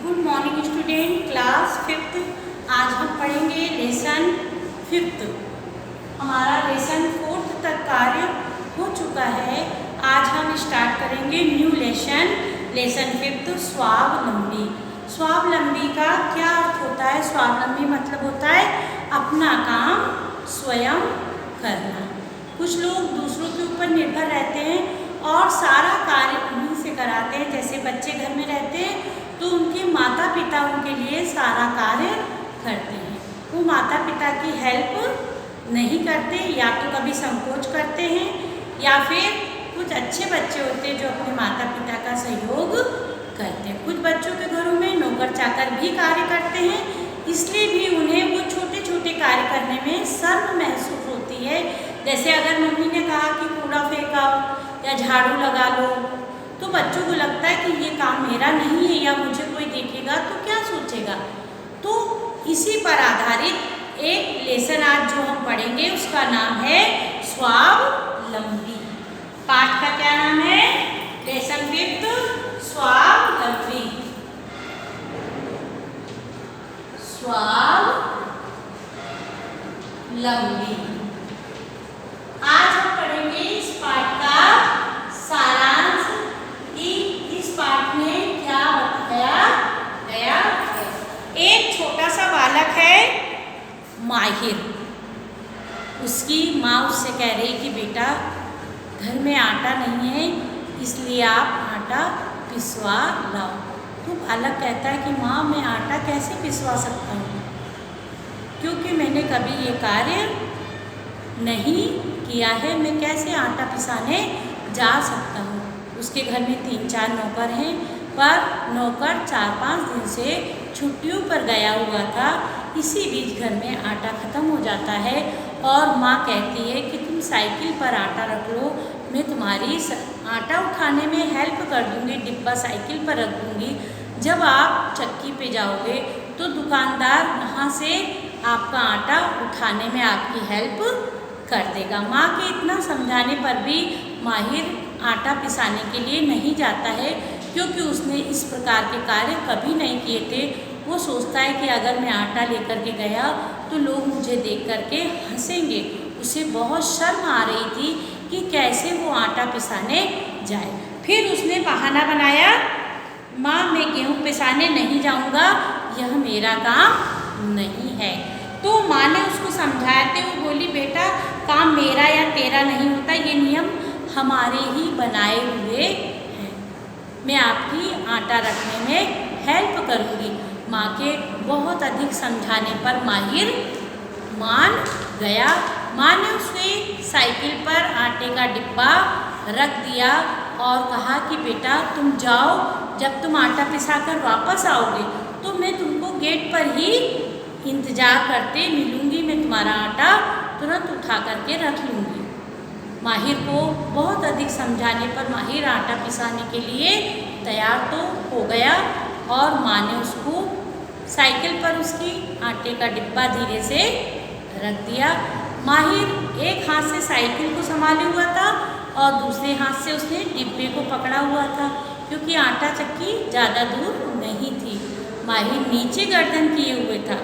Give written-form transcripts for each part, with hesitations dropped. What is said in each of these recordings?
Good morning student, class fifth. आज हम पढ़ेंगे लेसन फिफ्थ। हमारा लेसन फोर्थ तक कार्य हो चुका है। आज हम स्टार्ट करेंगे न्यू लेसन, लेसन फिफ्थ, स्वावलंबी। स्वावलंबी का क्या अर्थ होता है? स्वावलंबी मतलब होता है अपना काम स्वयं करना। कुछ लोग दूसरों के ऊपर निर्भर रहते हैं और सारा कार्य उन्हीं से कराते हैं। जैसे बच्चे घर में रहते हैं तो उनके माता पिता उनके लिए सारा कार्य करते हैं। वो माता पिता की हेल्प नहीं करते, या तो कभी संकोच करते हैं, या फिर कुछ अच्छे बच्चे होते हैं जो अपने माता पिता का सहयोग करते हैं। कुछ बच्चों के घरों में नौकर चाकर भी कार्य करते हैं, इसलिए भी उन्हें वो छोटे छोटे कार्य करने में शर्म महसूस होती है। जैसे अगर मम्मी ने कहा कि कूड़ा फेंकाओ या झाड़ू लगा लो, तो बच्चों को लगता है कि ये काम मेरा नहीं है, या मुझे कोई देखेगा तो क्या सोचेगा। तो इसी पर आधारित एक लेसन आज जो हम पढ़ेंगे उसका नाम है स्वावलंबी। पाठ का क्या नाम है? लेसन फिफ्थ, स्वावलंबी। स्वावलंबी। आज हम पढ़ेंगे इस पाठ का सारांश कि इस पाठ में क्या बताया गया है। एक छोटा सा बालक है माहिर। उसकी माँ उससे कह रही कि बेटा घर में आटा नहीं है, इसलिए आप आटा पिसवा लाओ। तो बालक कहता है कि माँ मैं आटा कैसे पिसवा सकता हूँ, क्योंकि मैंने कभी ये कार्य नहीं किया है, मैं कैसे आटा पिसाने जा सकता हूँ। उसके घर में 3-4 नौकर हैं, पर नौकर 4-5 दिन से छुट्टियों पर गया हुआ था। इसी बीच घर में आटा ख़त्म हो जाता है और माँ कहती है कि तुम साइकिल पर आटा रख लो, मैं तुम्हारी आटा उठाने में हेल्प कर दूँगी, डिब्बा साइकिल पर रख दूँगी। जब आप चक्की पे जाओगे तो दुकानदार वहाँ से आपका आटा उठाने में आपकी हेल्प कर देगा। माँ के इतना समझाने पर भी माहिर आटा पिसाने के लिए नहीं जाता है, क्योंकि उसने इस प्रकार के कार्य कभी नहीं किए थे। वो सोचता है कि अगर मैं आटा लेकर के गया तो लोग मुझे देख करके हंसेंगे। उसे बहुत शर्म आ रही थी कि कैसे वो आटा पिसाने जाए। फिर उसने बहाना बनाया, माँ मैं गेहूँ पिसाने नहीं जाऊँगा, यह मेरा काम नहीं है। तो माँ ने उसको समझाते हुए बोली, बेटा काम मेरा या तेरा नहीं होता, ये नियम हमारे ही बनाए हुए हैं। मैं आपकी आटा रखने में हेल्प करूँगी। माँ के बहुत अधिक समझाने पर माहिर मान गया। माँ ने उसे साइकिल पर आटे का डिब्बा रख दिया और कहा कि बेटा तुम जाओ, जब तुम आटा पिसाकर वापस आओगे तो मैं तुमको गेट पर ही इंतज़ार करते मिलूँगी, मैं तुम्हारा आटा तुरंत उठा करके रख लूँगी। माहिर को बहुत अधिक समझाने पर माहिर आटा पिसाने के लिए तैयार तो हो गया और माँ ने उसको साइकिल पर उसकी आटे का डिब्बा धीरे से रख दिया। माहिर एक हाथ से साइकिल को संभाले हुआ था और दूसरे हाथ से उसने डिब्बे को पकड़ा हुआ था, क्योंकि आटा चक्की ज़्यादा दूर नहीं थी। माहिर नीचे गर्दन किए हुए था,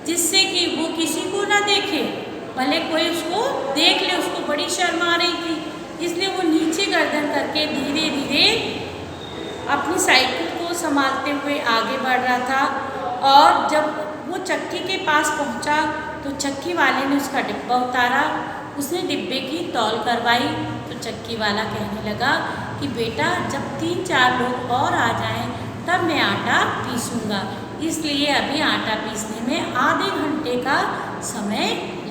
जिससे कि वो किसी को ना देखे, भले कोई उसको देख ले, उसको बड़ी शर्म आ रही थी, इसलिए वो नीचे गर्दन करके धीरे धीरे अपनी साइकिल को संभालते हुए आगे बढ़ रहा था। और जब वो चक्की के पास पहुंचा तो चक्की वाले ने उसका डिब्बा उतारा। उसने डिब्बे की तौल करवाई तो चक्की वाला कहने लगा कि बेटा जब 3-4 लोग और आ जाएं तब मैं आटा पीसूँगा, इसलिए अभी आटा पीसने में आधे घंटे का समय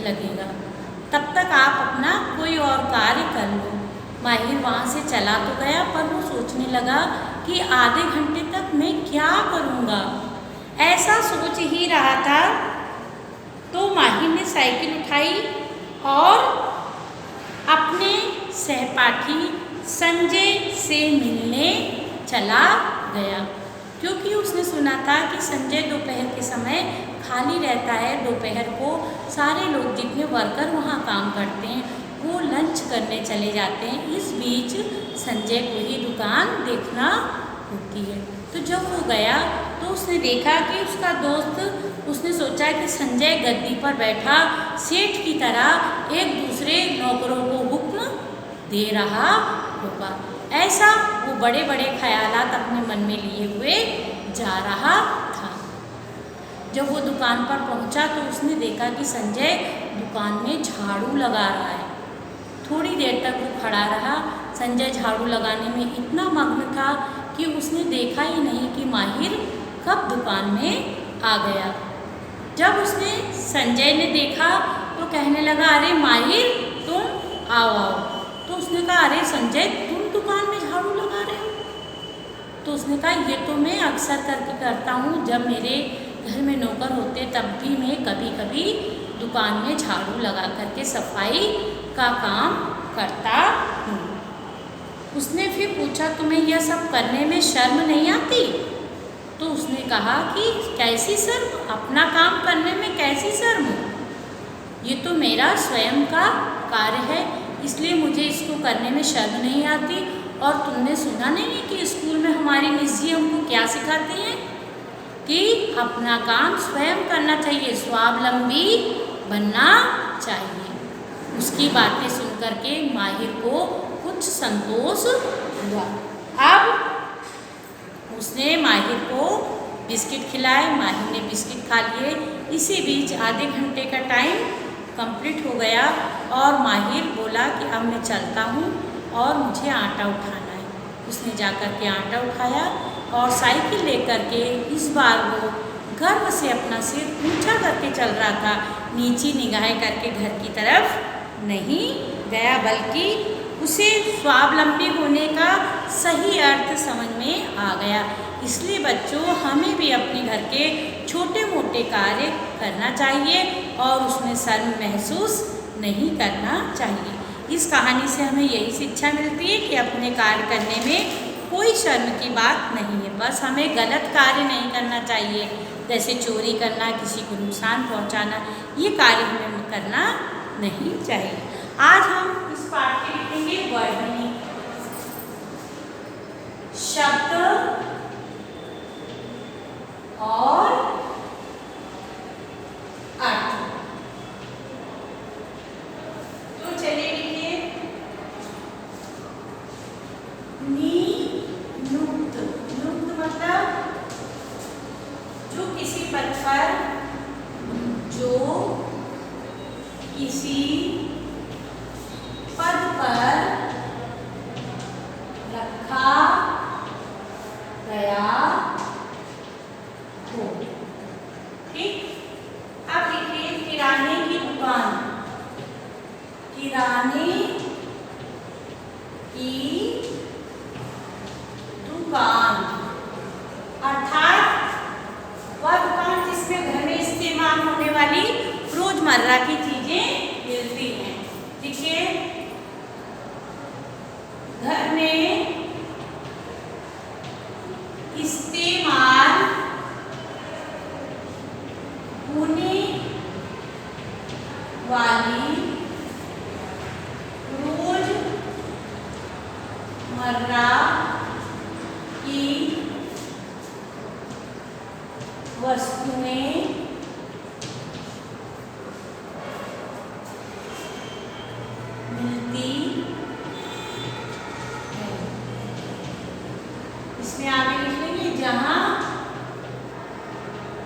लगेगा, तब तक आप अपना कोई और कार्य कर लो। माहिर वहाँ से चला तो गया, पर वो सोचने लगा कि आधे घंटे तक मैं क्या करूँगा। ऐसा सोच ही रहा था तो माहिर ने साइकिल उठाई और अपने सहपाठी संजय से मिलने चला गया, क्योंकि उसने सुना था कि संजय दोपहर के समय खाली रहता है। दोपहर को सारे लोग जितने वर्कर वहाँ काम करते हैं वो लंच करने चले जाते हैं। इस बीच संजय को ही दुकान देखना होती है। तो जब वो गया तो उसने देखा कि उसका दोस्त, उसने सोचा कि संजय गद्दी पर बैठा सेठ की तरह एक दूसरे नौकरों को हुक्म दे रहा होगा। ऐसा वो बड़े बड़े ख्यालात अपने मन में लिए हुए जा रहा था। जब वो दुकान पर पहुंचा तो उसने देखा कि संजय दुकान में झाड़ू लगा रहा है। थोड़ी देर तक वो खड़ा रहा। संजय झाड़ू लगाने में इतना मग्न था कि उसने देखा ही नहीं कि माहिर कब दुकान में आ गया। जब उसने संजय ने देखा तो कहने लगा, अरे माहिर तुम आओ आओ। तो उसने कहा, अरे संजय तुम दुकान में झाड़ू लगा रहे हो? तो उसने कहा, ये तो मैं अक्सर करके करता हूँ, जब मेरे घर में नौकर होते तब भी मैं कभी कभी दुकान में झाड़ू लगा करके सफाई का काम करता हूँ। उसने फिर पूछा, तुम्हें यह सब करने में शर्म नहीं आती? तो उसने कहा कि कैसी शर्म, अपना काम करने में कैसी शर्म? ये तो मेरा स्वयं का कार्य है, इसलिए मुझे इसको करने में शर्म नहीं आती। और तुमने सुना नहीं कि स्कूल में हमारी मिस जी हमको क्या सिखाती हैं कि अपना काम स्वयं करना चाहिए, स्वावलंबी बनना चाहिए। उसकी बातें सुनकर के माहिर को कुछ संतोष हुआ। अब उसने माहिर को बिस्किट खिलाए। माहिर ने बिस्किट खा लिए। इसी बीच आधे घंटे का टाइम कंप्लीट हो गया और माहिर बोला कि अब मैं चलता हूँ और मुझे आटा उठाना है। उसने जाकर के आटा उठाया और साइकिल लेकर के इस बार वो गर्व से अपना सिर ऊंचा करके चल रहा था, नीची निगाहें करके घर की तरफ नहीं गया, बल्कि उसे स्वावलंबी होने का सही अर्थ समझ में आ गया। इसलिए बच्चों, हमें भी अपने घर के छोटे मोटे कार्य करना चाहिए और उसमें शर्म महसूस नहीं करना चाहिए। इस कहानी से हमें यही शिक्षा मिलती है कि अपने कार्य करने में कोई शर्म की बात नहीं है। बस हमें गलत कार्य नहीं करना चाहिए, जैसे चोरी करना, किसी को नुकसान पहुंचाना, ये कार्य हमें करना नहीं चाहिए। आज हम इस पाठ के लिखेंगे वर्ड मीनिंग। शब्द और अर्थ। तो चलिए लिखिए, नियुक्त। नियुक्त मतलब जो किसी पद पर, जो किसी पद पर रखा गया हो। ठीक, अब लिखिए किराने की दुकान। किराने की दुकान अर्थात वह दुकान जिसमें घर में इस्तेमाल होने वाली रोजमर्रा की चीजें मिलती हैं। देखिए, घर में इस्तेमाल होने वाली रोजमर्रा की वस्तुएं मिलती है। इसमें आगे लिखेंगे जहां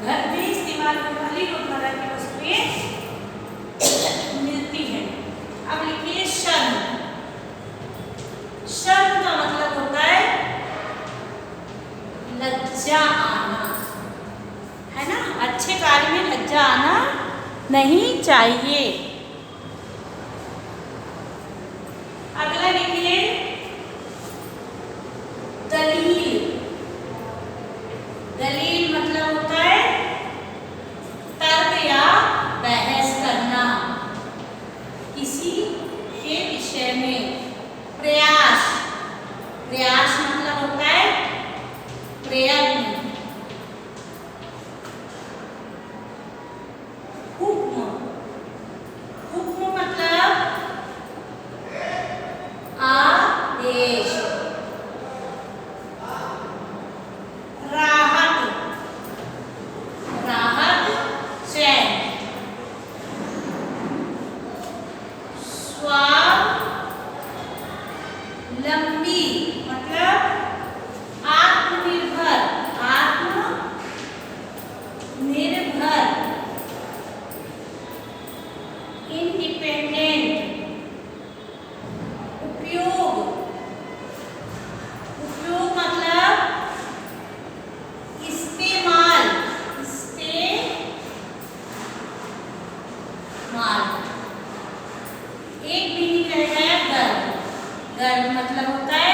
घर में इस्तेमाल होने वाली रोजमर्रा की वस्तुएं मिलती हैं। अब लिखिए शर्म। शर्म का मतलब होता है लज्जा आना, है ना। अच्छे कार्य में लज्जा आना नहीं चाहिए। अगला लिखिए दलील। दलील मतलब होता है तर्क या बहस करना किसी के विषय में। प्रयास। प्रयास मतलब होता है प्रयत्न। हुक्म। हुक्म मतलब आदेश। राहत। गर्भ मतलब होता है